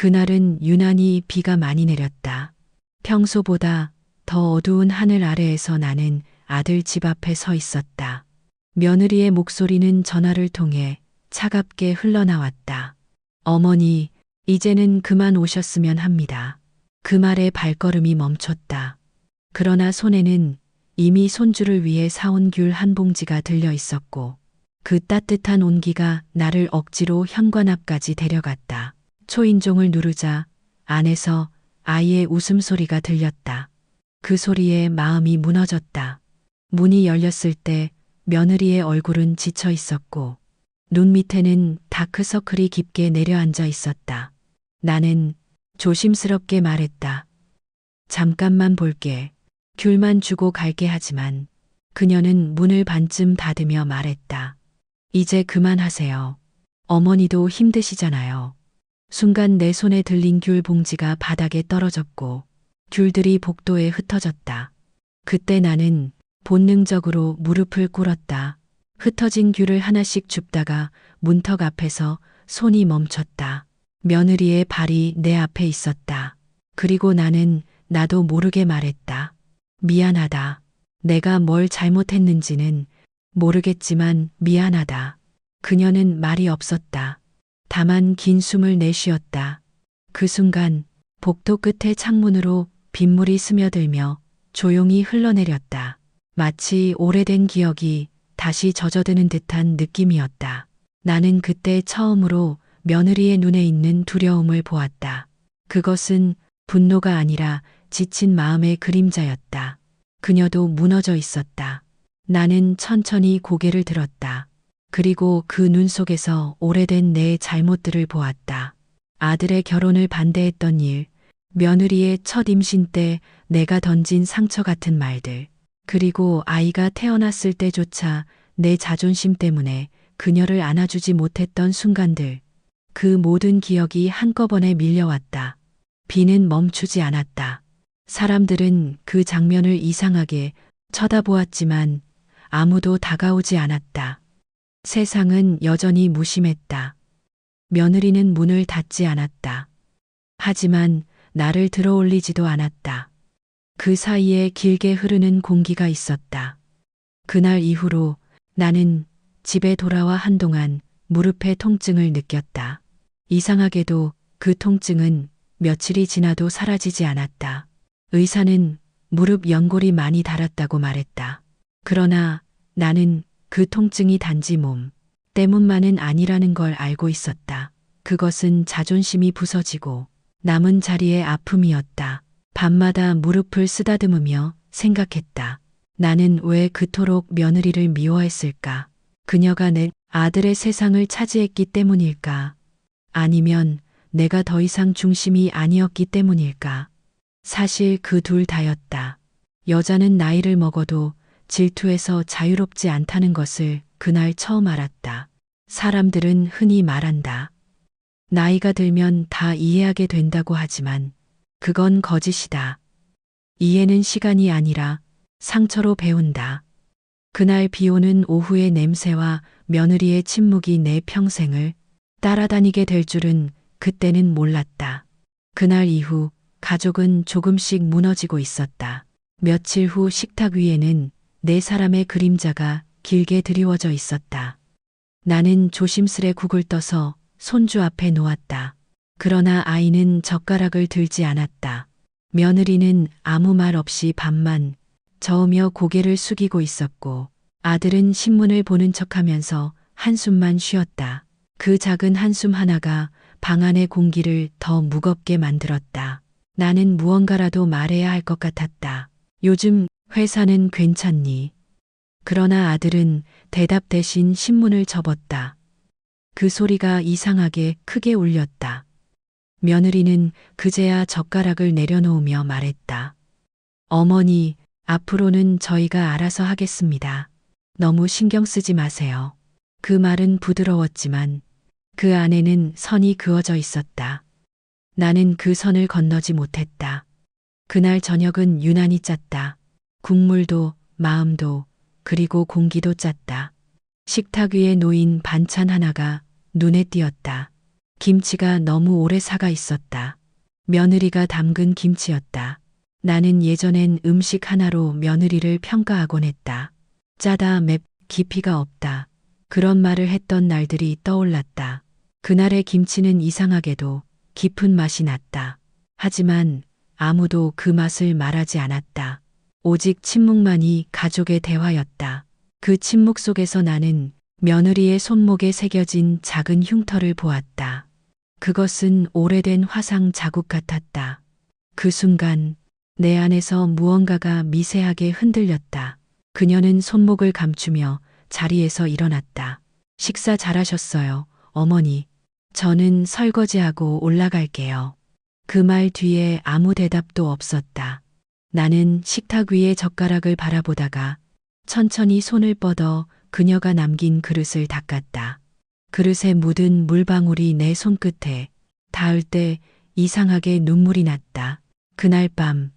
그날은 유난히 비가 많이 내렸다. 평소보다 더 어두운 하늘 아래에서 나는 아들 집 앞에 서 있었다. 며느리의 목소리는 전화를 통해 차갑게 흘러나왔다. 어머니, 이제는 그만 오셨으면 합니다. 그 말에 발걸음이 멈췄다. 그러나 손에는 이미 손주를 위해 사온 귤 한 봉지가 들려 있었고 그 따뜻한 온기가 나를 억지로 현관 앞까지 데려갔다. 초인종을 누르자 안에서 아이의 웃음소리가 들렸다. 그 소리에 마음이 무너졌다. 문이 열렸을 때 며느리의 얼굴은 지쳐 있었고 눈 밑에는 다크서클이 깊게 내려앉아 있었다. 나는 조심스럽게 말했다. 잠깐만 볼게. 귤만 주고 갈게 하지만 그녀는 문을 반쯤 닫으며 말했다. 이제 그만하세요. 어머니도 힘드시잖아요. 순간 내 손에 들린 귤 봉지가 바닥에 떨어졌고 귤들이 복도에 흩어졌다. 그때 나는 본능적으로 무릎을 꿇었다. 흩어진 귤을 하나씩 줍다가 문턱 앞에서 손이 멈췄다. 며느리의 발이 내 앞에 있었다. 그리고 나는 나도 모르게 말했다. 미안하다. 내가 뭘 잘못했는지는 모르겠지만 미안하다. 그녀는 말이 없었다. 다만 긴 숨을 내쉬었다. 그 순간 복도 끝에 창문으로 빗물이 스며들며 조용히 흘러내렸다. 마치 오래된 기억이 다시 젖어드는 듯한 느낌이었다. 나는 그때 처음으로 며느리의 눈에 있는 두려움을 보았다. 그것은 분노가 아니라 지친 마음의 그림자였다. 그녀도 무너져 있었다. 나는 천천히 고개를 들었다. 그리고 그 눈 속에서 오래된 내 잘못들을 보았다. 아들의 결혼을 반대했던 일, 며느리의 첫 임신 때 내가 던진 상처 같은 말들, 그리고 아이가 태어났을 때조차 내 자존심 때문에 그녀를 안아주지 못했던 순간들, 그 모든 기억이 한꺼번에 밀려왔다. 비는 멈추지 않았다. 사람들은 그 장면을 이상하게 쳐다보았지만 아무도 다가오지 않았다. 세상은 여전히 무심했다. 며느리는 문을 닫지 않았다. 하지만 나를 들어올리지도 않았다. 그 사이에 길게 흐르는 공기가 있었다. 그날 이후로 나는 집에 돌아와 한동안 무릎의 통증을 느꼈다. 이상하게도 그 통증은 며칠이 지나도 사라지지 않았다. 의사는 무릎 연골이 많이 닳았다고 말했다. 그러나 나는 그 통증이 단지 몸 때문만은 아니라는 걸 알고 있었다. 그것은 자존심이 부서지고 남은 자리의 아픔이었다. 밤마다 무릎을 쓰다듬으며 생각했다. 나는 왜 그토록 며느리를 미워했을까? 그녀가 내 아들의 세상을 차지했기 때문일까? 아니면 내가 더 이상 중심이 아니었기 때문일까? 사실 그 둘 다였다. 여자는 나이를 먹어도 질투에서 자유롭지 않다는 것을 그날 처음 알았다. 사람들은 흔히 말한다. 나이가 들면 다 이해하게 된다고 하지만 그건 거짓이다. 이해는 시간이 아니라 상처로 배운다. 그날 비오는 오후의 냄새와 며느리의 침묵이 내 평생을 따라다니게 될 줄은 그때는 몰랐다. 그날 이후 가족은 조금씩 무너지고 있었다. 며칠 후 식탁 위에는 네 사람의 그림자가 길게 드리워져 있었다. 나는 조심스레 국을 떠서 손주 앞에 놓았다. 그러나 아이는 젓가락을 들지 않았다. 며느리는 아무 말 없이 밥만 저으며 고개를 숙이고 있었고 아들은 신문을 보는 척하면서 한숨만 쉬었다. 그 작은 한숨 하나가 방 안의 공기를 더 무겁게 만들었다. 나는 무언가라도 말해야 할 것 같았다. 요즘 회사는 괜찮니? 그러나 아들은 대답 대신 신문을 접었다. 그 소리가 이상하게 크게 울렸다. 며느리는 그제야 젓가락을 내려놓으며 말했다. 어머니, 앞으로는 저희가 알아서 하겠습니다. 너무 신경 쓰지 마세요. 그 말은 부드러웠지만 그 안에는 선이 그어져 있었다. 나는 그 선을 건너지 못했다. 그날 저녁은 유난히 짰다. 국물도 마음도 그리고 공기도 짰다. 식탁 위에 놓인 반찬 하나가 눈에 띄었다. 김치가 너무 오래 사가 있었다. 며느리가 담근 김치였다. 나는 예전엔 음식 하나로 며느리를 평가하곤 했다. 짜다, 깊이가 없다. 그런 말을 했던 날들이 떠올랐다. 그날의 김치는 이상하게도 깊은 맛이 났다. 하지만 아무도 그 맛을 말하지 않았다. 오직 침묵만이 가족의 대화였다. 그 침묵 속에서 나는 며느리의 손목에 새겨진 작은 흉터를 보았다. 그것은 오래된 화상 자국 같았다. 그 순간 내 안에서 무언가가 미세하게 흔들렸다. 그녀는 손목을 감추며 자리에서 일어났다. 식사 잘하셨어요, 어머니. 저는 설거지하고 올라갈게요. 그 말 뒤에 아무 대답도 없었다. 나는 식탁 위의 젓가락을 바라보다가 천천히 손을 뻗어 그녀가 남긴 그릇을 닦았다. 그릇에 묻은 물방울이 내 손끝에 닿을 때 이상하게 눈물이 났다. 그날 밤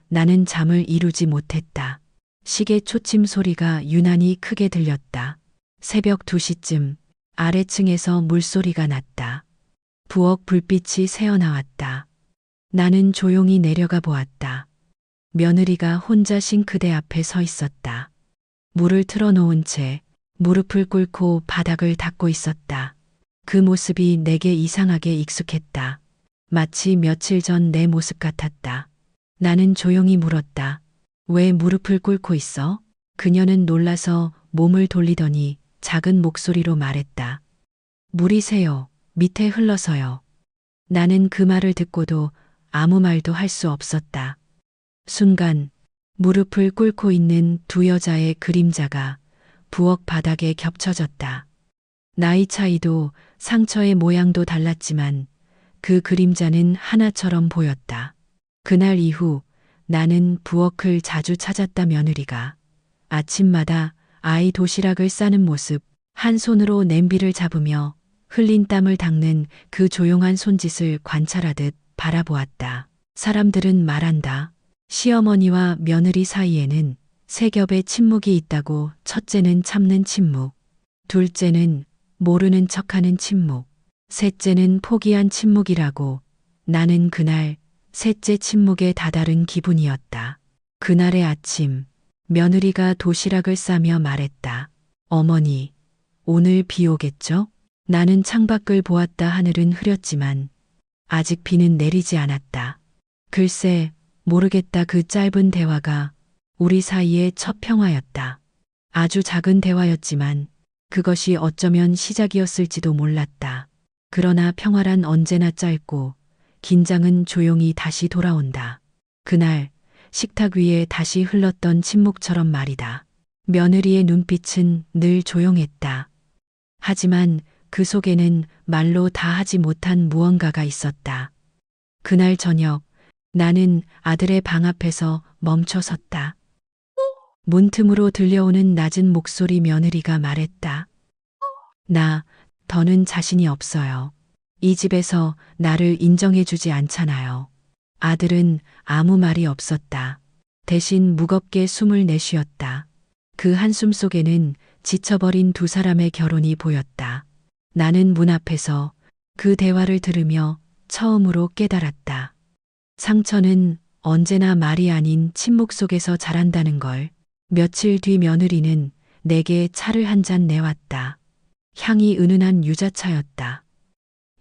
나는 잠을 이루지 못했다. 시계 초침 소리가 유난히 크게 들렸다. 새벽 2시쯤 아래층에서 물소리가 났다. 부엌 불빛이 새어나왔다. 나는 조용히 내려가 보았다. 며느리가 혼자 싱크대 앞에 서 있었다. 물을 틀어놓은 채 무릎을 꿇고 바닥을 닦고 있었다. 그 모습이 내게 이상하게 익숙했다. 마치 며칠 전 내 모습 같았다. 나는 조용히 물었다. 왜 무릎을 꿇고 있어? 그녀는 놀라서 몸을 돌리더니 작은 목소리로 말했다. 물이 새요. 밑에 흘러서요. 나는 그 말을 듣고도 아무 말도 할 수 없었다. 순간 무릎을 꿇고 있는 두 여자의 그림자가 부엌 바닥에 겹쳐졌다. 나이 차이도 상처의 모양도 달랐지만 그 그림자는 하나처럼 보였다. 그날 이후 나는 부엌을 자주 찾았다. 며느리가 아침마다 아이 도시락을 싸는 모습, 한 손으로 냄비를 잡으며 흘린 땀을 닦는 그 조용한 손짓을 관찰하듯 바라보았다. 사람들은 말한다. 시어머니와 며느리 사이에는 세 겹의 침묵이 있다고. 첫째는 참는 침묵, 둘째는 모르는 척하는 침묵, 셋째는 포기한 침묵이라고. 나는 그날 셋째 침묵에 다다른 기분이었다. 그날의 아침, 며느리가 도시락을 싸며 말했다. 어머니, 오늘 비 오겠죠? 나는 창밖을 보았다. 하늘은 흐렸지만 아직 비는 내리지 않았다. 글쎄, 모르겠다. 그 짧은 대화가 우리 사이의 첫 평화였다. 아주 작은 대화였지만 그것이 어쩌면 시작이었을지도 몰랐다. 그러나 평화란 언제나 짧고 긴장은 조용히 다시 돌아온다. 그날 식탁 위에 다시 흘렀던 침묵처럼 말이다. 며느리의 눈빛은 늘 조용했다. 하지만 그 속에는 말로 다 하지 못한 무언가가 있었다. 그날 저녁 나는 아들의 방 앞에서 멈춰 섰다. 문틈으로 들려오는 낮은 목소리. 며느리가 말했다. 더는 자신이 없어요. 이 집에서 나를 인정해주지 않잖아요. 아들은 아무 말이 없었다. 대신 무겁게 숨을 내쉬었다. 그 한숨 속에는 지쳐버린 두 사람의 결혼이 보였다. 나는 문 앞에서 그 대화를 들으며 처음으로 깨달았다. 상처는 언제나 말이 아닌 침묵 속에서 자란다는 걸. 며칠 뒤 며느리는 내게 차를 한 잔 내왔다. 향이 은은한 유자차였다.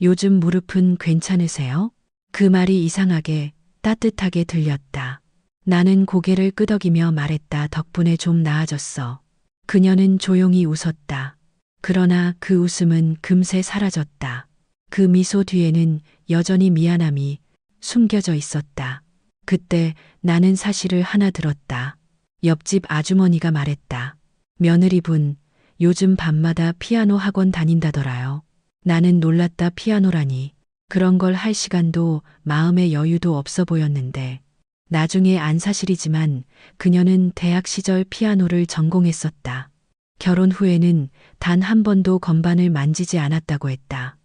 요즘 무릎은 괜찮으세요? 그 말이 이상하게 따뜻하게 들렸다. 나는 고개를 끄덕이며 말했다. 덕분에 좀 나아졌어. 그녀는 조용히 웃었다. 그러나 그 웃음은 금세 사라졌다. 그 미소 뒤에는 여전히 미안함이 숨겨져 있었다. 그때 나는 사실을 하나 들었다. 옆집 아주머니가 말했다. 며느리분, 요즘 밤마다 피아노 학원 다닌다더라요. 나는 놀랐다. 피아노라니. 그런 걸 할 시간도 마음의 여유도 없어 보였는데 나중에 안 사실이지만 그녀는 대학 시절 피아노를 전공했었다. 결혼 후에는 단 한 번도 건반을 만지지 않았다고 했다.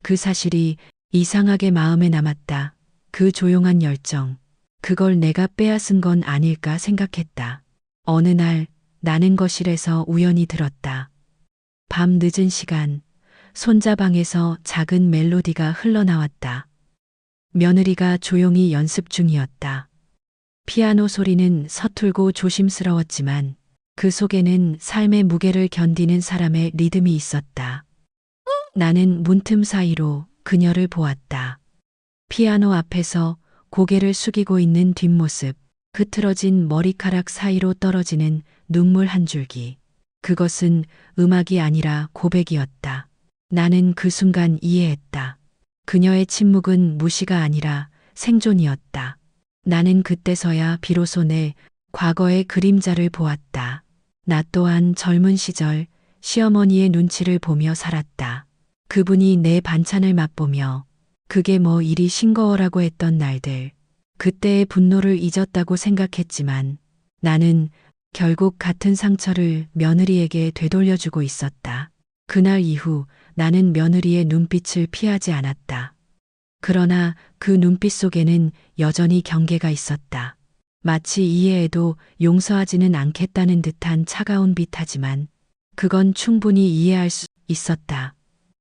그 사실이 이상하게 마음에 남았다. 그 조용한 열정, 그걸 내가 빼앗은 건 아닐까 생각했다. 어느 날 나는 거실에서 우연히 들었다. 밤 늦은 시간, 손자방에서 작은 멜로디가 흘러나왔다. 며느리가 조용히 연습 중이었다. 피아노 소리는 서툴고 조심스러웠지만 그 속에는 삶의 무게를 견디는 사람의 리듬이 있었다. 나는 문틈 사이로 그녀를 보았다. 피아노 앞에서 고개를 숙이고 있는 뒷모습, 흐트러진 머리카락 사이로 떨어지는 눈물 한 줄기. 그것은 음악이 아니라 고백이었다. 나는 그 순간 이해했다. 그녀의 침묵은 무시가 아니라 생존이었다. 나는 그때서야 비로소 내 과거의 그림자를 보았다. 나 또한 젊은 시절 시어머니의 눈치를 보며 살았다. 그분이 내 반찬을 맛보며 그게 뭐 이리 싱거워라고 했던 날들. 그때의 분노를 잊었다고 생각했지만 나는 결국 같은 상처를 며느리에게 되돌려주고 있었다. 그날 이후 나는 며느리의 눈빛을 피하지 않았다. 그러나 그 눈빛 속에는 여전히 경계가 있었다. 마치 이해해도 용서하지는 않겠다는 듯한 차가운 빛하지만 그건 충분히 이해할 수 있었다.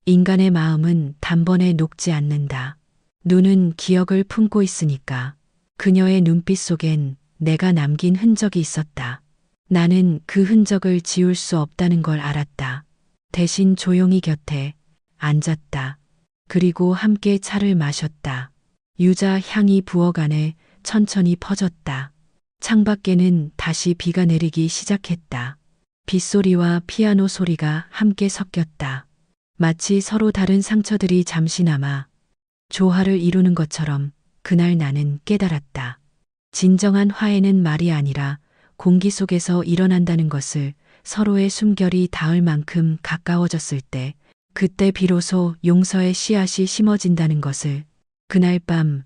인간의 마음은 단번에 녹지 않는다. 눈은 기억을 품고 있으니까. 그녀의 눈빛 속엔 내가 남긴 흔적이 있었다. 나는 그 흔적을 지울 수 없다는 걸 알았다. 대신 조용히 곁에 앉았다. 그리고 함께 차를 마셨다. 유자 향이 부엌안에 천천히 퍼졌다. 창밖에는 다시 비가 내리기 시작했다. 빗소리와 피아노 소리가 함께 섞였다. 마치 서로 다른 상처들이 잠시나마 조화를 이루는 것처럼 그날 나는 깨달았다. 진정한 화해는 말이 아니라 공기 속에서 일어난다는 것을. 서로의 숨결이 닿을 만큼 가까워졌을 때 그때 비로소 용서의 씨앗이 심어진다는 것을. 그날 밤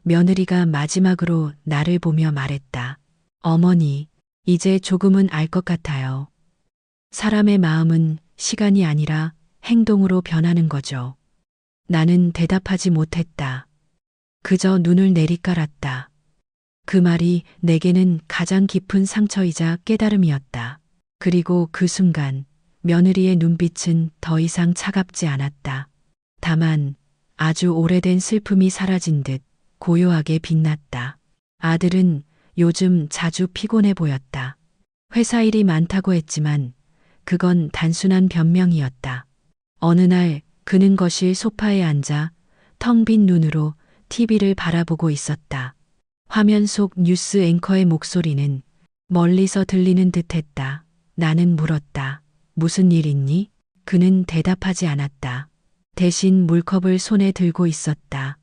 며느리가 마지막으로 나를 보며 말했다. 어머니, 이제 조금은 알 것 같아요. 사람의 마음은 시간이 아니라 행동으로 변하는 거죠. 나는 대답하지 못했다. 그저 눈을 내리깔았다. 그 말이 내게는 가장 깊은 상처이자 깨달음이었다. 그리고 그 순간 며느리의 눈빛은 더 이상 차갑지 않았다. 다만 아주 오래된 슬픔이 사라진 듯 고요하게 빛났다. 아들은 요즘 자주 피곤해 보였다. 회사 일이 많다고 했지만 그건 단순한 변명이었다. 어느 날 그는 거실 소파에 앉아 텅 빈 눈으로 TV를 바라보고 있었다. 화면 속 뉴스 앵커의 목소리는 멀리서 들리는 듯했다. 나는 물었다. 무슨 일 있니? 그는 대답하지 않았다. 대신 물컵을 손에 들고 있었다.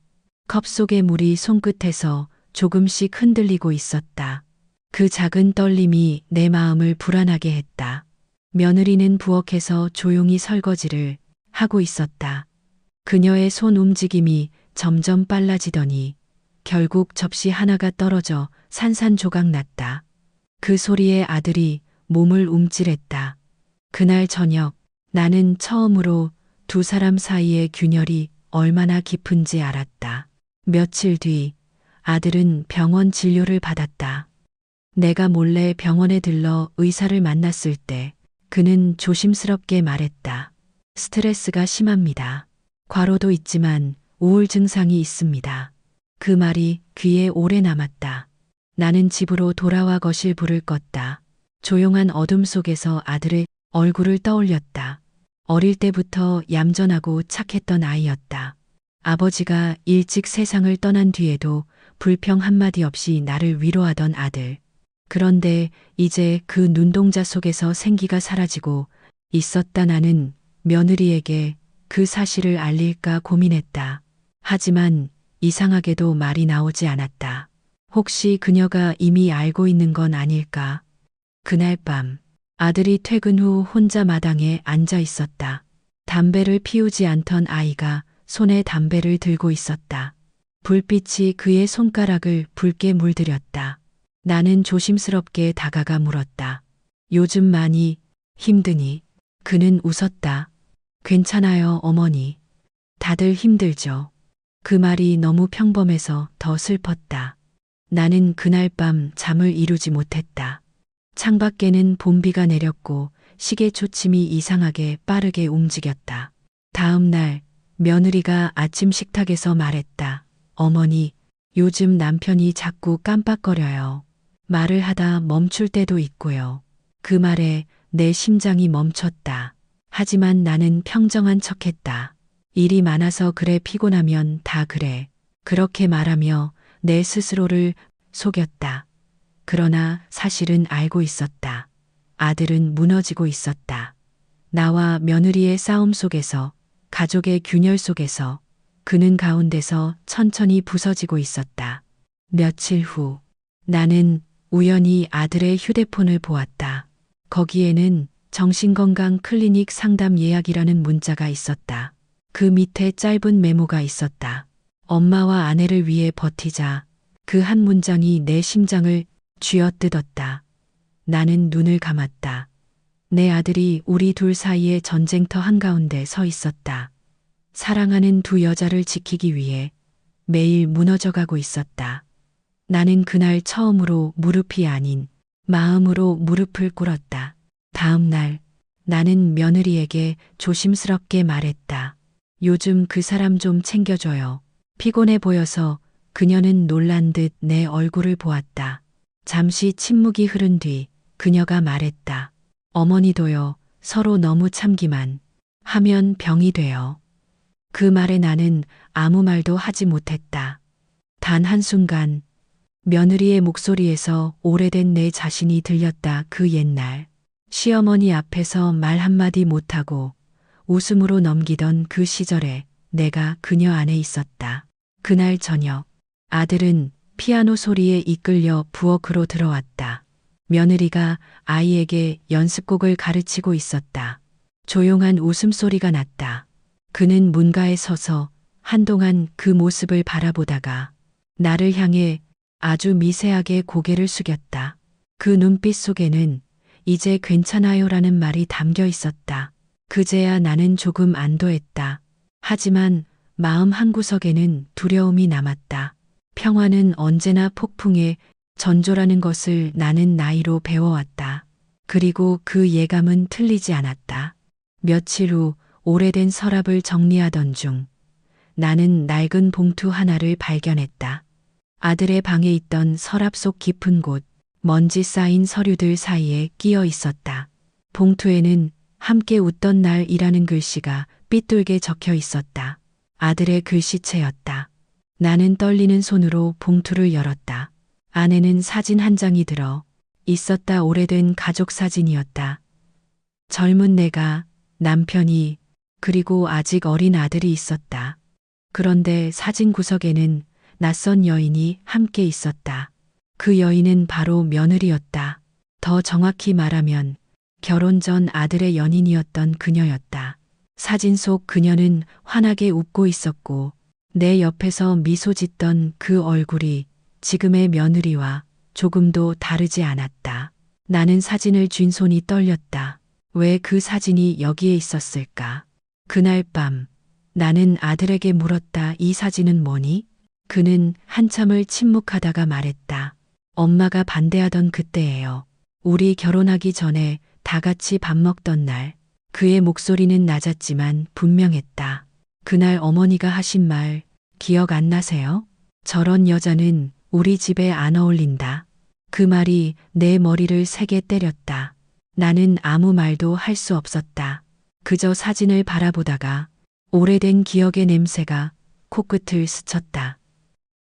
컵 속의 물이 손끝에서 조금씩 흔들리고 있었다. 그 작은 떨림이 내 마음을 불안하게 했다. 며느리는 부엌에서 조용히 설거지를 하고 있었다. 그녀의 손 움직임이 점점 빨라지더니 결국 접시 하나가 떨어져 산산조각 났다. 그 소리에 아들이 몸을 움찔했다. 그날 저녁 나는 처음으로 두 사람 사이의 균열이 얼마나 깊은지 알았다. 며칠 뒤 아들은 병원 진료를 받았다. 내가 몰래 병원에 들러 의사를 만났을 때 그는 조심스럽게 말했다. 스트레스가 심합니다. 과로도 있지만 우울 증상이 있습니다. 그 말이 귀에 오래 남았다. 나는 집으로 돌아와 거실 불을 껐다. 조용한 어둠 속에서 아들의 얼굴을 떠올렸다. 어릴 때부터 얌전하고 착했던 아이였다. 아버지가 일찍 세상을 떠난 뒤에도 불평 한마디 없이 나를 위로하던 아들. 그런데 이제 그 눈동자 속에서 생기가 사라지고 있었다. 나는 며느리에게 그 사실을 알릴까 고민했다. 하지만 이상하게도 말이 나오지 않았다. 혹시 그녀가 이미 알고 있는 건 아닐까? 그날 밤 아들이 퇴근 후 혼자 마당에 앉아 있었다. 담배를 피우지 않던 아이가 손에 담배를 들고 있었다. 불빛이 그의 손가락을 붉게 물들였다. 나는 조심스럽게 다가가 물었다. 요즘 많이 힘드니? 그는 웃었다. 괜찮아요, 어머니. 다들 힘들죠. 그 말이 너무 평범해서 더 슬펐다. 나는 그날 밤 잠을 이루지 못했다. 창밖에는 봄비가 내렸고 시계 초침이 이상하게 빠르게 움직였다. 다음 날 며느리가 아침 식탁에서 말했다. 어머니, 요즘 남편이 자꾸 깜빡거려요. 말을 하다 멈출 때도 있고요. 그 말에 내 심장이 멈췄다. 하지만 나는 평정한 척했다. 일이 많아서 그래, 피곤하면 다 그래. 그렇게 말하며 내 스스로를 속였다. 그러나 사실은 알고 있었다. 아들은 무너지고 있었다. 나와 며느리의 싸움 속에서, 가족의 균열 속에서, 그는 가운데서 천천히 부서지고 있었다. 며칠 후 나는 우연히 아들의 휴대폰을 보았다. 거기에는 정신건강 클리닉 상담 예약이라는 문자가 있었다. 그 밑에 짧은 메모가 있었다. 엄마와 아내를 위해 버티자. 그 한 문장이 내 심장을 쥐어뜯었다. 나는 눈을 감았다. 내 아들이 우리 둘 사이의 전쟁터 한가운데 서 있었다. 사랑하는 두 여자를 지키기 위해 매일 무너져가고 있었다. 나는 그날 처음으로 무릎이 아닌 마음으로 무릎을 꿇었다. 다음 날 나는 며느리에게 조심스럽게 말했다. 요즘 그 사람 좀 챙겨줘요. 피곤해 보여서. 그녀는 놀란 듯 내 얼굴을 보았다. 잠시 침묵이 흐른 뒤 그녀가 말했다. 어머니도요. 서로 너무 참기만 하면 병이 돼요. 그 말에 나는 아무 말도 하지 못했다. 단 한순간 며느리의 목소리에서 오래된 내 자신이 들렸다. 그 옛날 시어머니 앞에서 말 한마디 못하고 웃음으로 넘기던 그 시절에 내가 그녀 안에 있었다. 그날 저녁 아들은 피아노 소리에 이끌려 부엌으로 들어왔다. 며느리가 아이에게 연습곡을 가르치고 있었다. 조용한 웃음소리가 났다. 그는 문가에 서서 한동안 그 모습을 바라보다가 나를 향해 아주 미세하게 고개를 숙였다. 그 눈빛 속에는 이제 괜찮아요라는 말이 담겨 있었다. 그제야 나는 조금 안도했다. 하지만 마음 한구석에는 두려움이 남았다. 평화는 언제나 폭풍의 전조라는 것을 나는 나이로 배워왔다. 그리고 그 예감은 틀리지 않았다. 며칠 후 오래된 서랍을 정리하던 중 나는 낡은 봉투 하나를 발견했다. 아들의 방에 있던 서랍 속 깊은 곳, 먼지 쌓인 서류들 사이에 끼어 있었다. 봉투에는 함께 웃던 날이라는 글씨가 삐뚤게 적혀 있었다. 아들의 글씨체였다. 나는 떨리는 손으로 봉투를 열었다. 안에는 사진 한 장이 들어 있었다. 오래된 가족 사진이었다. 젊은 내가, 남편이, 그리고 아직 어린 아들이 있었다. 그런데 사진 구석에는 낯선 여인이 함께 있었다. 그 여인은 바로 며느리였다. 더 정확히 말하면 결혼 전 아들의 연인이었던 그녀였다. 사진 속 그녀는 환하게 웃고 있었고 내 옆에서 미소 짓던 그 얼굴이 지금의 며느리와 조금도 다르지 않았다. 나는 사진을 쥔 손이 떨렸다. 왜 그 사진이 여기에 있었을까? 그날 밤 나는 아들에게 물었다. 이 사진은 뭐니? 그는 한참을 침묵하다가 말했다. 엄마가 반대하던 그때예요. 우리 결혼하기 전에 다 같이 밥 먹던 날. 그의 목소리는 낮았지만 분명했다. 그날 어머니가 하신 말 기억 안 나세요? 저런 여자는 우리 집에 안 어울린다. 그 말이 내 머리를 세게 때렸다. 나는 아무 말도 할 수 없었다. 그저 사진을 바라보다가 오래된 기억의 냄새가 코끝을 스쳤다.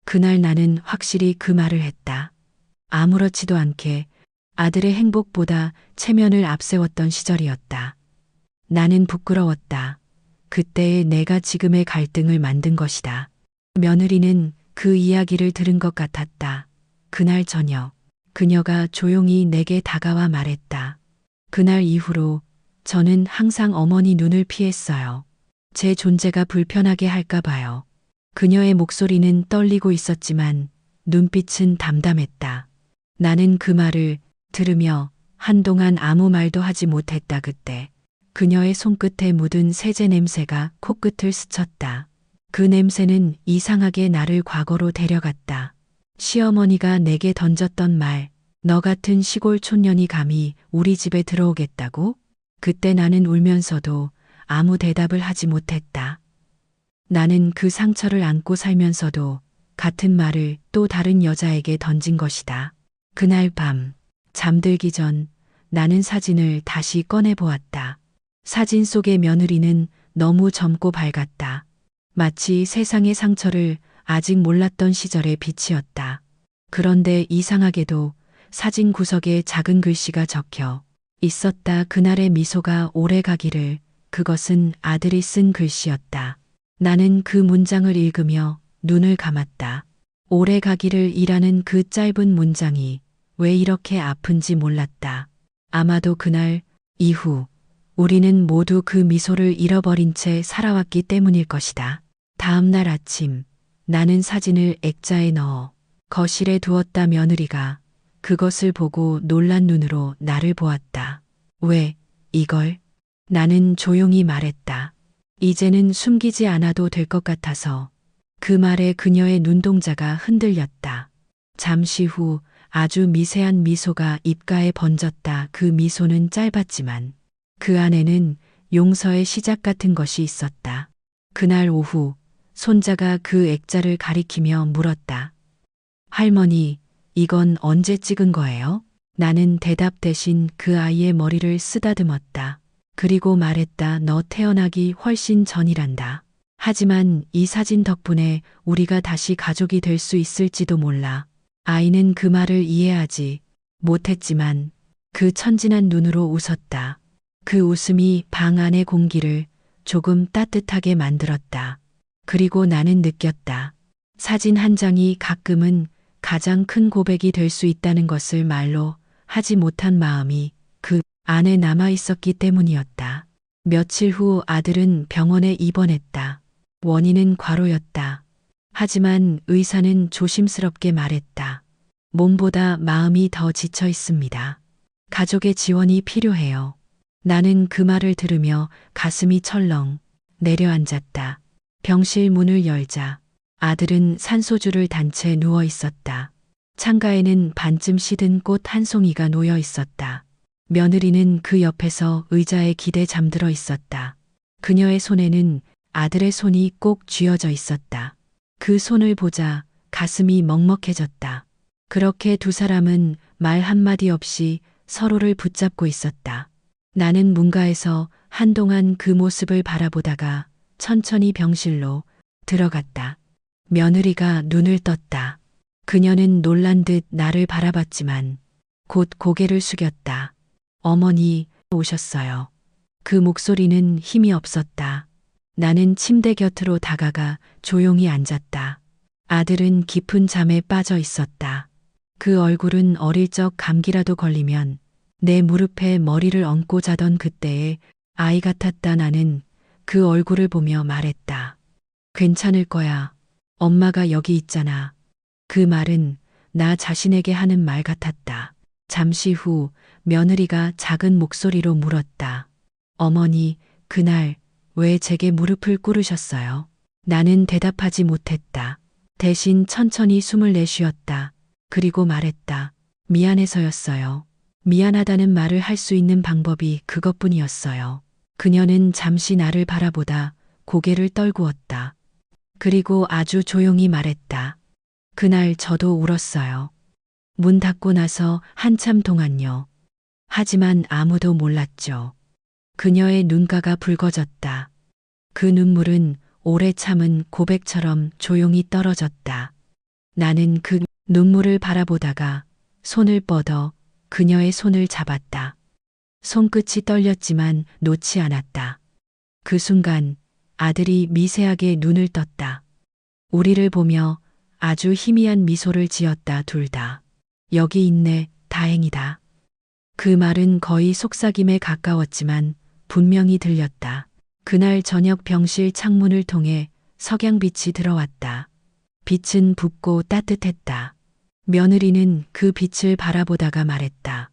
그날 나는 확실히 그 말을 했다. 아무렇지도 않게 아들의 행복보다 체면을 앞세웠던 시절이었다. 나는 부끄러웠다. 그때의 내가 지금의 갈등을 만든 것이다. 며느리는 그 이야기를 들은 것 같았다. 그날 저녁 그녀가 조용히 내게 다가와 말했다. 그날 이후로 저는 항상 어머니 눈을 피했어요. 제 존재가 불편하게 할까 봐요. 그녀의 목소리는 떨리고 있었지만 눈빛은 담담했다. 나는 그 말을 들으며 한동안 아무 말도 하지 못했다. 그때 그녀의 손끝에 묻은 세제 냄새가 코끝을 스쳤다. 그 냄새는 이상하게 나를 과거로 데려갔다. 시어머니가 내게 던졌던 말, 너 같은 시골 촌년이 감히 우리 집에 들어오겠다고? 그때 나는 울면서도 아무 대답을 하지 못했다. 나는 그 상처를 안고 살면서도 같은 말을 또 다른 여자에게 던진 것이다. 그날 밤, 잠들기 전 나는 사진을 다시 꺼내 보았다. 사진 속의 며느리는 너무 젊고 밝았다. 마치 세상의 상처를 아직 몰랐던 시절의 빛이었다. 그런데 이상하게도 사진 구석에 작은 글씨가 적혀 있었다. 그날의 미소가 오래 가기를. 그것은 아들이 쓴 글씨였다. 나는 그 문장을 읽으며 눈을 감았다. 오래 가기를 이라는 그 짧은 문장이 왜 이렇게 아픈지 몰랐다. 아마도 그날 이후 우리는 모두 그 미소를 잃어버린 채 살아왔기 때문일 것이다. 다음 날 아침 나는 사진을 액자에 넣어 거실에 두었다. 며느리가 그것을 보고 놀란 눈으로 나를 보았다. 왜 이걸? 나는 조용히 말했다. 이제는 숨기지 않아도 될 것 같아서. 그 말에 그녀의 눈동자가 흔들렸다. 잠시 후 아주 미세한 미소가 입가에 번졌다. 그 미소는 짧았지만 그 안에는 용서의 시작 같은 것이 있었다. 그날 오후 손자가 그 액자를 가리키며 물었다. 할머니, 이건 언제 찍은 거예요? 나는 대답 대신 그 아이의 머리를 쓰다듬었다. 그리고 말했다. 너 태어나기 훨씬 전이란다. 하지만 이 사진 덕분에 우리가 다시 가족이 될 수 있을지도 몰라. 아이는 그 말을 이해하지 못했지만 그 천진한 눈으로 웃었다. 그 웃음이 방 안의 공기를 조금 따뜻하게 만들었다. 그리고 나는 느꼈다. 사진 한 장이 가끔은 가장 큰 고백이 될 수 있다는 것을 말로 하지 못한 마음이 그 안에 남아 있었기 때문이었다. 며칠 후 아들은 병원에 입원했다. 원인은 과로였다. 하지만 의사는 조심스럽게 말했다. 몸보다 마음이 더 지쳐 있습니다. 가족의 지원이 필요해요. 나는 그 말을 들으며 가슴이 철렁 내려앉았다. 병실 문을 열자 아들은 산소줄을 단 채 누워 있었다. 창가에는 반쯤 시든 꽃 한 송이가 놓여 있었다. 며느리는 그 옆에서 의자에 기대 잠들어 있었다. 그녀의 손에는 아들의 손이 꼭 쥐어져 있었다. 그 손을 보자 가슴이 먹먹해졌다. 그렇게 두 사람은 말 한마디 없이 서로를 붙잡고 있었다. 나는 문가에서 한동안 그 모습을 바라보다가 천천히 병실로 들어갔다. 며느리가 눈을 떴다. 그녀는 놀란 듯 나를 바라봤지만 곧 고개를 숙였다. 어머니 오셨어요. 그 목소리는 힘이 없었다. 나는 침대 곁으로 다가가 조용히 앉았다. 아들은 깊은 잠에 빠져 있었다. 그 얼굴은 어릴 적 감기라도 걸리면 내 무릎에 머리를 얹고 자던 그때의 아이 같았다. 나는 그 얼굴을 보며 말했다. 괜찮을 거야. 엄마가 여기 있잖아. 그 말은 나 자신에게 하는 말 같았다. 잠시 후 며느리가 작은 목소리로 물었다. 어머니, 그날 왜 제게 무릎을 꿇으셨어요? 나는 대답하지 못했다. 대신 천천히 숨을 내쉬었다. 그리고 말했다. 미안해서였어요. 미안하다는 말을 할 수 있는 방법이 그것뿐이었어요. 그녀는 잠시 나를 바라보다 고개를 떨구었다. 그리고 아주 조용히 말했다. 그날 저도 울었어요. 문 닫고 나서 한참 동안요. 하지만 아무도 몰랐죠. 그녀의 눈가가 붉어졌다. 그 눈물은 오래 참은 고백처럼 조용히 떨어졌다. 나는 그 눈물을 바라보다가 손을 뻗어 그녀의 손을 잡았다. 손끝이 떨렸지만 놓지 않았다. 그 순간 아들이 미세하게 눈을 떴다. 우리를 보며 아주 희미한 미소를 지었다. 둘 다. 여기 있네, 다행이다. 그 말은 거의 속삭임에 가까웠지만 분명히 들렸다. 그날 저녁 병실 창문을 통해 석양빛이 들어왔다. 빛은 붓고 따뜻했다. 며느리는 그 빛을 바라보다가 말했다.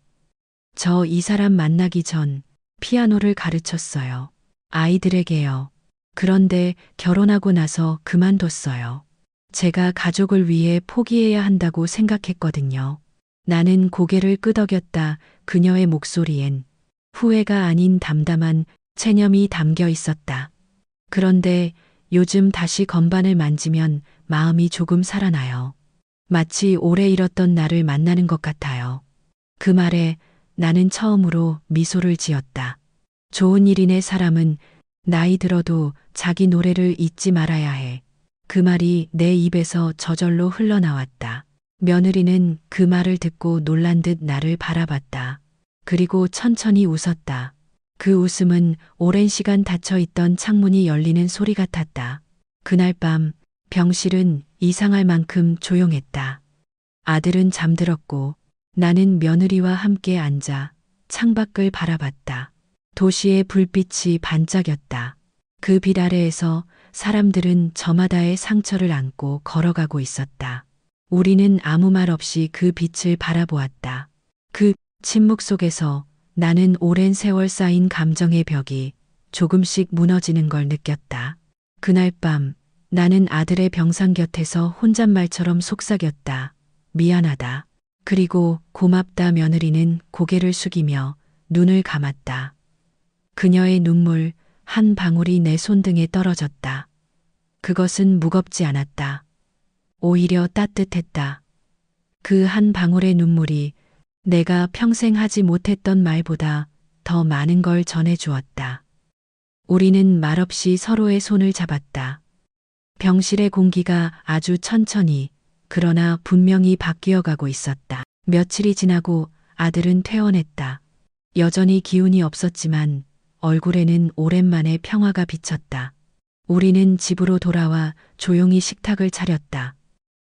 저 이 사람 만나기 전 피아노를 가르쳤어요. 아이들에게요. 그런데 결혼하고 나서 그만뒀어요. 제가 가족을 위해 포기해야 한다고 생각했거든요. 나는 고개를 끄덕였다. 그녀의 목소리엔 후회가 아닌 담담한 체념이 담겨 있었다. 그런데 요즘 다시 건반을 만지면 마음이 조금 살아나요. 마치 오래 잃었던 나를 만나는 것 같아요. 그 말에 나는 처음으로 미소를 지었다. 좋은 일이네 사람은 나이 들어도 자기 노래를 잊지 말아야 해. 그 말이 내 입에서 저절로 흘러나왔다. 며느리는 그 말을 듣고 놀란 듯 나를 바라봤다. 그리고 천천히 웃었다. 그 웃음은 오랜 시간 닫혀 있던 창문이 열리는 소리 같았다. 그날 밤 병실은 이상할 만큼 조용했다. 아들은 잠들었고 나는 며느리와 함께 앉아 창밖을 바라봤다. 도시의 불빛이 반짝였다. 그 빛 아래에서 사람들은 저마다의 상처를 안고 걸어가고 있었다. 우리는 아무 말 없이 그 빛을 바라보았다. 그 침묵 속에서 나는 오랜 세월 쌓인 감정의 벽이 조금씩 무너지는 걸 느꼈다. 그날 밤 나는 아들의 병상 곁에서 혼잣말처럼 속삭였다. 미안하다. 그리고 고맙다. 며느리는 고개를 숙이며 눈을 감았다. 그녀의 눈물 한 방울이 내 손등에 떨어졌다. 그것은 무겁지 않았다. 오히려 따뜻했다. 그 한 방울의 눈물이 내가 평생 하지 못했던 말보다 더 많은 걸 전해주었다. 우리는 말없이 서로의 손을 잡았다. 병실의 공기가 아주 천천히 그러나 분명히 바뀌어가고 있었다. 며칠이 지나고 아들은 퇴원했다. 여전히 기운이 없었지만 얼굴에는 오랜만에 평화가 비쳤다. 우리는 집으로 돌아와 조용히 식탁을 차렸다.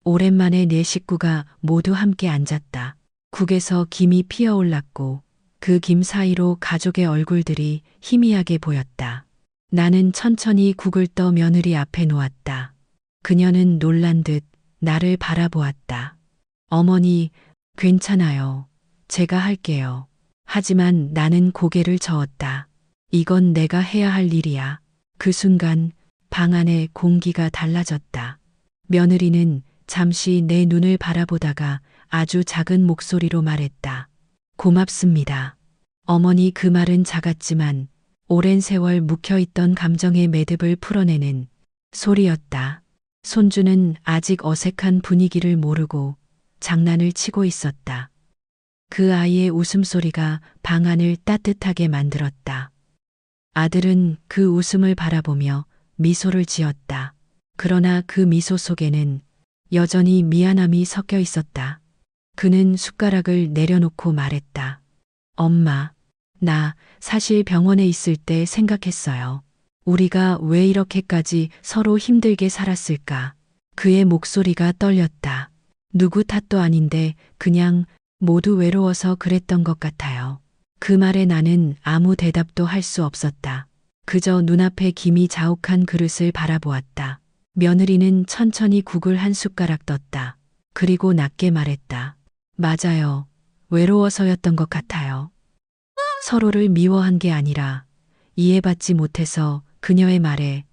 오랜만에 네 식구가 모두 함께 앉았다. 국에서 김이 피어올랐고 그 김 사이로 가족의 얼굴들이 희미하게 보였다. 나는 천천히 국을 떠 며느리 앞에 놓았다. 그녀는 놀란 듯 나를 바라보았다. 어머니, 괜찮아요. 제가 할게요. 하지만 나는 고개를 저었다. 이건 내가 해야 할 일이야. 그 순간 방 안의 공기가 달라졌다. 며느리는 잠시 내 눈을 바라보다가 아주 작은 목소리로 말했다. 고맙습니다. 어머니. 그 말은 작았지만 오랜 세월 묵혀있던 감정의 매듭을 풀어내는 소리였다. 손주는 아직 어색한 분위기를 모르고 장난을 치고 있었다. 그 아이의 웃음소리가 방 안을 따뜻하게 만들었다. 아들은 그 웃음을 바라보며 미소를 지었다. 그러나 그 미소 속에는 여전히 미안함이 섞여 있었다. 그는 숟가락을 내려놓고 말했다. 엄마, 나 사실 병원에 있을 때 생각했어요. 우리가 왜 이렇게까지 서로 힘들게 살았을까? 그의 목소리가 떨렸다. 누구 탓도 아닌데 그냥 모두 외로워서 그랬던 것 같아요. 그 말에 나는 아무 대답도 할 수 없었다. 그저 눈앞에 김이 자욱한 그릇을 바라보았다. 며느리는 천천히 국을 한 숟가락 떴다. 그리고 낮게 말했다. 맞아요. 외로워서였던 것 같아요. 서로를 미워한 게 아니라 이해받지 못해서. 그녀의 말에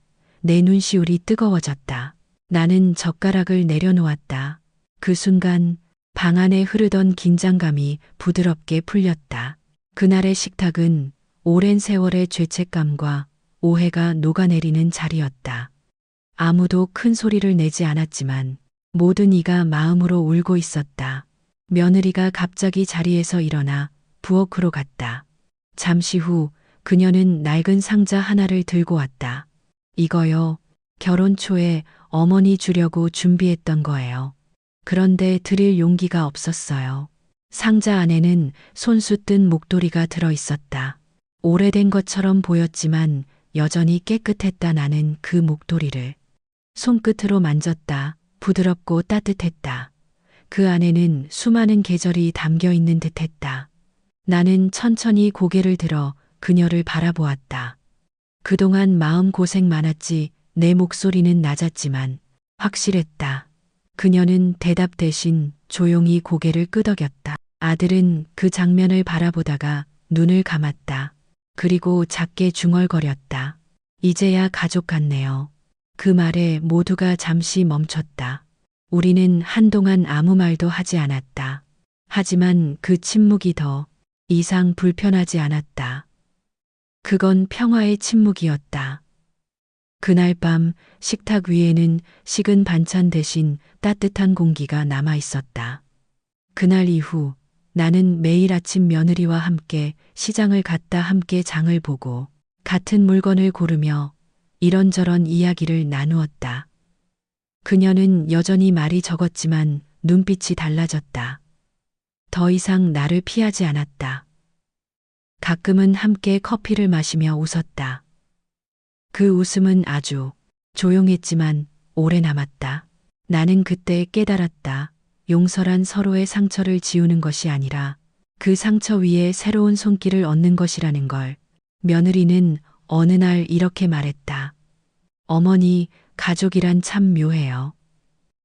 내 눈시울이 뜨거워졌다. 나는 젓가락을 내려놓았다. 그 순간 방 안에 흐르던 긴장감이 부드럽게 풀렸다. 그날의 식탁은 오랜 세월의 죄책감과 오해가 녹아내리는 자리였다. 아무도 큰 소리를 내지 않았지만 모든 이가 마음으로 울고 있었다. 며느리가 갑자기 자리에서 일어나 부엌으로 갔다. 잠시 후 그녀는 낡은 상자 하나를 들고 왔다. 이거요. 결혼 초에 어머니 주려고 준비했던 거예요. 그런데 드릴 용기가 없었어요. 상자 안에는 손수 뜬 목도리가 들어 있었다. 오래된 것처럼 보였지만 여전히 깨끗했다. 나는 그 목도리를 손끝으로 만졌다. 부드럽고 따뜻했다. 그 안에는 수많은 계절이 담겨 있는 듯했다. 나는 천천히 고개를 들어 그녀를 바라보았다. 그동안 마음 고생 많았지. 내 목소리는 낮았지만 확실했다. 그녀는 대답 대신 조용히 고개를 끄덕였다. 아들은 그 장면을 바라보다가 눈을 감았다. 그리고 작게 중얼거렸다. 이제야 가족 같네요. 그 말에 모두가 잠시 멈췄다. 우리는 한동안 아무 말도 하지 않았다. 하지만 그 침묵이 더 이상 불편하지 않았다. 그건 평화의 침묵이었다. 그날 밤 식탁 위에는 식은 반찬 대신 따뜻한 공기가 남아 있었다. 그날 이후 나는 매일 아침 며느리와 함께 시장을 갔다 함께 장을 보고 같은 물건을 고르며 이런저런 이야기를 나누었다. 그녀는 여전히 말이 적었지만 눈빛이 달라졌다. 더 이상 나를 피하지 않았다. 가끔은 함께 커피를 마시며 웃었다. 그 웃음은 아주 조용했지만 오래 남았다. 나는 그때 깨달았다. 용서란 서로의 상처를 지우는 것이 아니라 그 상처 위에 새로운 손길을 얹는 것이라는 걸. 며느리는 어느 날 이렇게 말했다. 어머니, 가족이란 참 묘해요.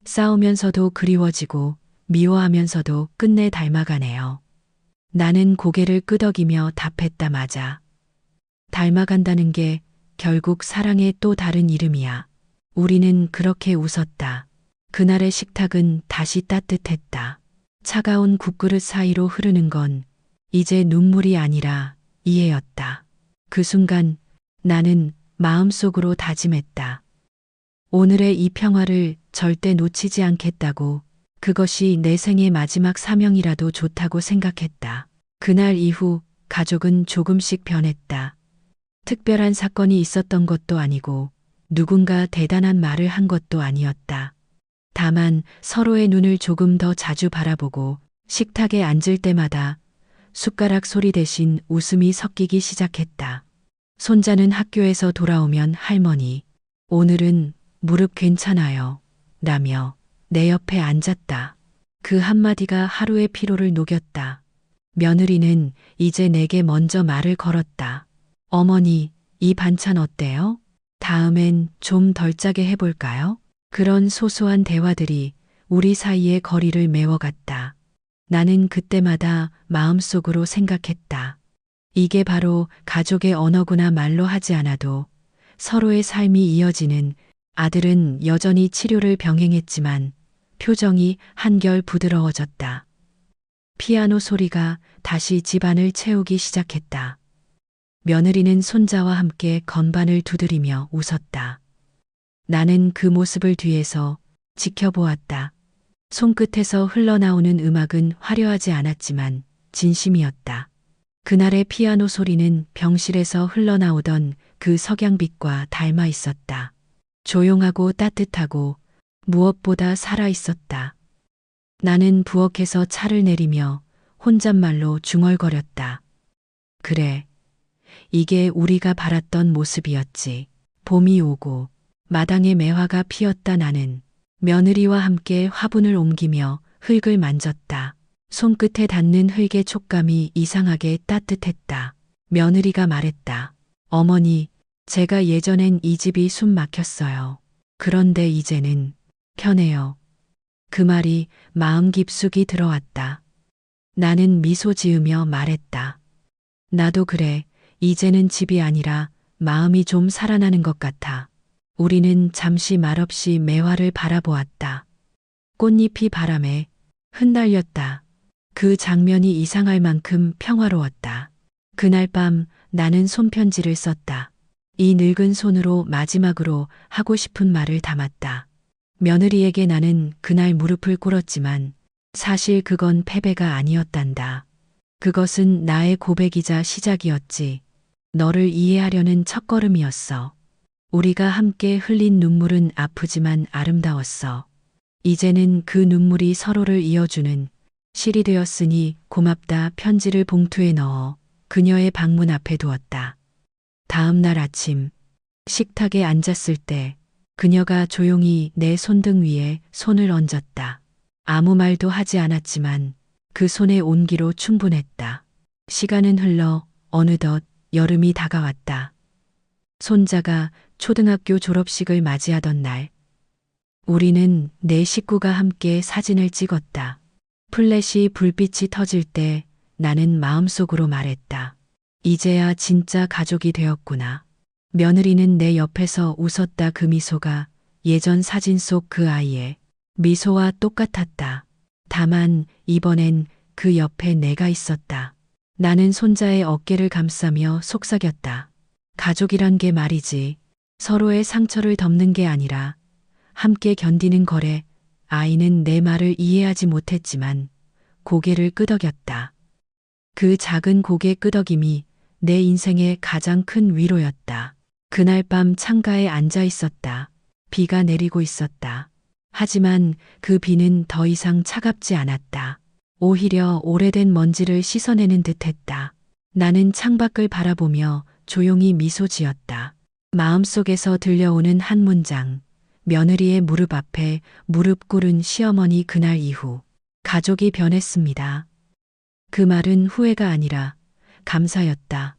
싸우면서도 그리워지고 미워하면서도 끝내 닮아가네요. 나는 고개를 끄덕이며 답했다. 맞아. 닮아간다는 게 결국 사랑의 또 다른 이름이야. 우리는 그렇게 웃었다. 그날의 식탁은 다시 따뜻했다. 차가운 국그릇 사이로 흐르는 건 이제 눈물이 아니라 이해였다. 그 순간 나는 마음속으로 다짐했다. 오늘의 이 평화를 절대 놓치지 않겠다고. 그것이 내 생의 마지막 사명이라도 좋다고 생각했다. 그날 이후 가족은 조금씩 변했다. 특별한 사건이 있었던 것도 아니고 누군가 대단한 말을 한 것도 아니었다. 다만 서로의 눈을 조금 더 자주 바라보고 식탁에 앉을 때마다 숟가락 소리 대신 웃음이 섞이기 시작했다. 손자는 학교에서 돌아오면 할머니, 오늘은 무릎 괜찮아요. 라며 내 옆에 앉았다. 그 한마디가 하루의 피로를 녹였다. 며느리는 이제 내게 먼저 말을 걸었다. 어머니, 이 반찬 어때요? 다음엔 좀 덜 짜게 해볼까요? 그런 소소한 대화들이 우리 사이의 거리를 메워갔다. 나는 그때마다 마음속으로 생각했다. 이게 바로 가족의 언어구나. 말로 하지 않아도 서로의 삶이 이어지는. 아들은 여전히 치료를 병행했지만 표정이 한결 부드러워졌다. 피아노 소리가 다시 집안을 채우기 시작했다. 며느리는 손자와 함께 건반을 두드리며 웃었다. 나는 그 모습을 뒤에서 지켜보았다. 손끝에서 흘러나오는 음악은 화려하지 않았지만 진심이었다. 그날의 피아노 소리는 병실에서 흘러나오던 그 석양빛과 닮아 있었다. 조용하고 따뜻하고 무엇보다 살아있었다. 나는 부엌에서 차를 내리며 혼잣말로 중얼거렸다. 그래, 이게 우리가 바랐던 모습이었지. 봄이 오고 마당에 매화가 피었다. 나는 며느리와 함께 화분을 옮기며 흙을 만졌다. 손끝에 닿는 흙의 촉감이 이상하게 따뜻했다. 며느리가 말했다. 어머니, 제가 예전엔 이 집이 숨 막혔어요. 그런데 이제는 편해요. 그 말이 마음 깊숙이 들어왔다. 나는 미소 지으며 말했다. 나도 그래. 이제는 집이 아니라 마음이 좀 살아나는 것 같아. 우리는 잠시 말없이 매화를 바라보았다. 꽃잎이 바람에 흩날렸다. 그 장면이 이상할 만큼 평화로웠다. 그날 밤 나는 손편지를 썼다. 이 늙은 손으로 마지막으로 하고 싶은 말을 담았다. 며느리에게 나는 그날 무릎을 꿇었지만 사실 그건 패배가 아니었단다. 그것은 나의 고백이자 시작이었지. 너를 이해하려는 첫걸음이었어. 우리가 함께 흘린 눈물은 아프지만 아름다웠어. 이제는 그 눈물이 서로를 이어주는 실이 되었으니 고맙다. 편지를 봉투에 넣어 그녀의 방문 앞에 두었다. 다음 날 아침 식탁에 앉았을 때 그녀가 조용히 내 손등 위에 손을 얹었다. 아무 말도 하지 않았지만 그 손의 온기로 충분했다. 시간은 흘러 어느덧 여름이 다가왔다. 손자가 초등학교 졸업식을 맞이하던 날, 우리는 네 식구가 함께 사진을 찍었다. 플래시 불빛이 터질 때 나는 마음속으로 말했다. 이제야 진짜 가족이 되었구나. 며느리는 내 옆에서 웃었다. 그 미소가 예전 사진 속 그 아이의 미소와 똑같았다. 다만 이번엔 그 옆에 내가 있었다. 나는 손자의 어깨를 감싸며 속삭였다. 가족이란 게 말이지. 서로의 상처를 덮는 게 아니라 함께 견디는 거래. 아이는 내 말을 이해하지 못했지만 고개를 끄덕였다. 그 작은 고개 끄덕임이 내 인생의 가장 큰 위로였다. 그날 밤 창가에 앉아 있었다. 비가 내리고 있었다. 하지만 그 비는 더 이상 차갑지 않았다. 오히려 오래된 먼지를 씻어내는 듯 했다. 나는 창밖을 바라보며 조용히 미소 지었다. 마음속에서 들려오는 한 문장. 며느리의 무릎 앞에 무릎 꿇은 시어머니. 그날 이후 가족이 변했습니다. 그 말은 후회가 아니라 감사였다.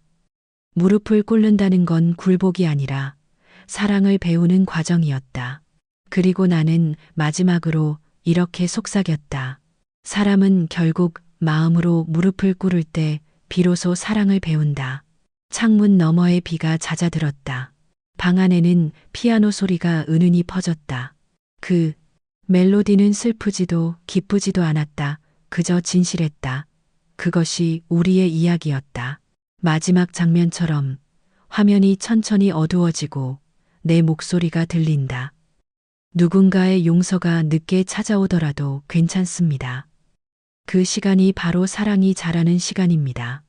무릎을 꿇는다는 건 굴복이 아니라 사랑을 배우는 과정이었다. 그리고 나는 마지막으로 이렇게 속삭였다. 사람은 결국 마음으로 무릎을 꿇을 때 비로소 사랑을 배운다. 창문 너머에 비가 잦아들었다. 방 안에는 피아노 소리가 은은히 퍼졌다. 그 멜로디는 슬프지도 기쁘지도 않았다. 그저 진실했다. 그것이 우리의 이야기였다. 마지막 장면처럼 화면이 천천히 어두워지고 내 목소리가 들린다. 누군가의 용서가 늦게 찾아오더라도 괜찮습니다. 그 시간이 바로 사랑이 자라는 시간입니다.